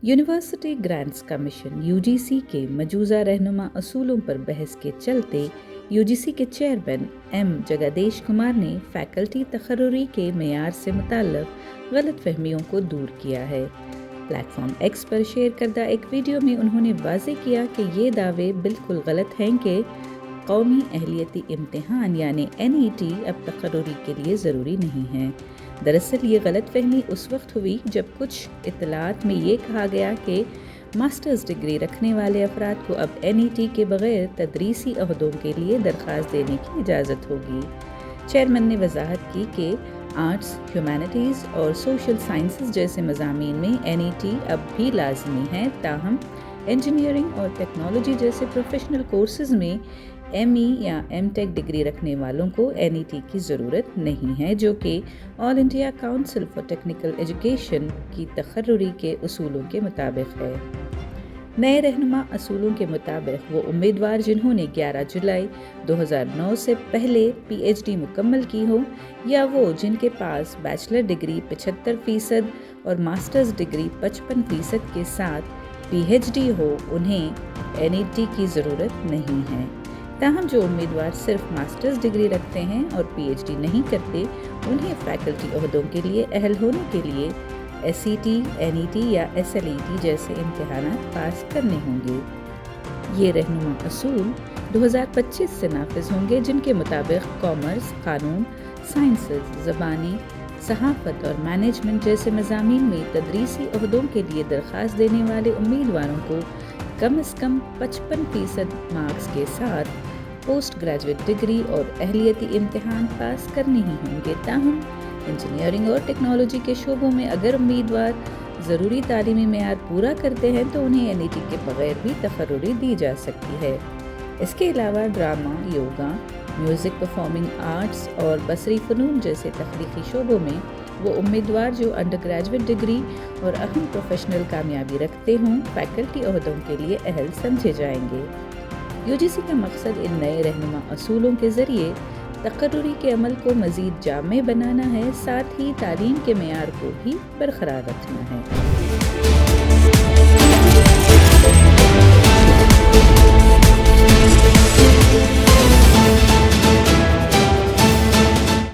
University grants commission UGC के मौजूदा रहनुमा असूलों पर बहस के चलते यूजीसी के चेयरमैन एम जगदीश कुमार ने फैकल्टी तकर्रुरी के मेयार से मुताल्लिक़ गलत फहमियों को दूर किया है। प्लेटफॉर्म एक्स पर शेयर करदा एक वीडियो में उन्होंने वाज़े किया कि ये दावे बिल्कुल गलत हैं कि कौमी अहलियती इम्तिहान यानी NET अब तकर्रुरी के लिए ज़रूरी नहीं है। दरअसल ये गलत फहमी उस वक्त हुई जब कुछ इत्तलात में ये कहा गया कि मास्टर्स डिग्री रखने वाले अफराद को अब NET के बगैर तदरीसी अहदों के लिए दरख्वास्त देने की इजाज़त होगी। चेयरमैन ने वजाहत की कि आर्ट्स, ह्यूमैनिटीज़ और सोशल साइंसेस जैसे मज़ामीन में NET अब भी लाजमी है, ताहम इंजीनियरिंग और टेक्नोलॉजी जैसे प्रोफेशनल कोर्सेज़ में ME या MTech डिग्री रखने वालों को NET की ज़रूरत नहीं है, जो कि all India council for technical education की तकर्रुरी के उसूलों के मुताबिक है। नए रहनुमा असूलों के मुताबिक वो उम्मीदवार जिन्होंने 11 जुलाई 2009 से पहले PhD मुकम्मल की हो या वो जिनके पास बैचलर डिग्री 75% और मास्टर्स डिग्री 55% के साथ PhD हो, उन्हें NET की ज़रूरत नहीं है। ताहम जो उम्मीदवार सिर्फ मास्टर्स डिग्री रखते हैं और PhD नहीं करते, उन्हें फैकल्टी ओहदों के लिए अहल होने के लिए SET, NET या SLET जैसे इम्तिहानात पास करने होंगे। ये रहनुमा असूल 2025 से नाफिज होंगे, जिनके मुताबिक कॉमर्स, कानून, साइंसेस, ज़बानी, सहाफ़त और मैनेजमेंट जैसे मज़ामीन में तदरीसी ओहदों के लिए दरख्वास्त देने वाले उम्मीदवारों को कम से कम 55% मार्क्स के साथ पोस्ट ग्रेजुएट डिग्री और अहलियती इम्तिहान पास करने ही होंगे। ताहम इंजीनियरिंग और टेक्नोलॉजी के शोबों में अगर उम्मीदवार ज़रूरी तालीमी मेयार पूरा करते हैं तो उन्हें NET के बगैर भी तकर्रुरी दी जा सकती है। इसके अलावा drama, yoga, music, performing arts और बसरी फ़नून जैसे तख्लीकी शोबों में वो उम्मीदवार जो अंडर ग्रेजुएट डिग्री और अहम प्रोफेशनल कामयाबी रखते हों, फैकल्टी ओहदों के लिए अहल समझे जाएंगे। UGC का मकसद इन नए रहनुमा असूलों के ज़रिए तकर्रुरी के अमल को मज़ीद जामे बनाना है, साथ ही तालीम के मेयार को भी बरकरार रखना है।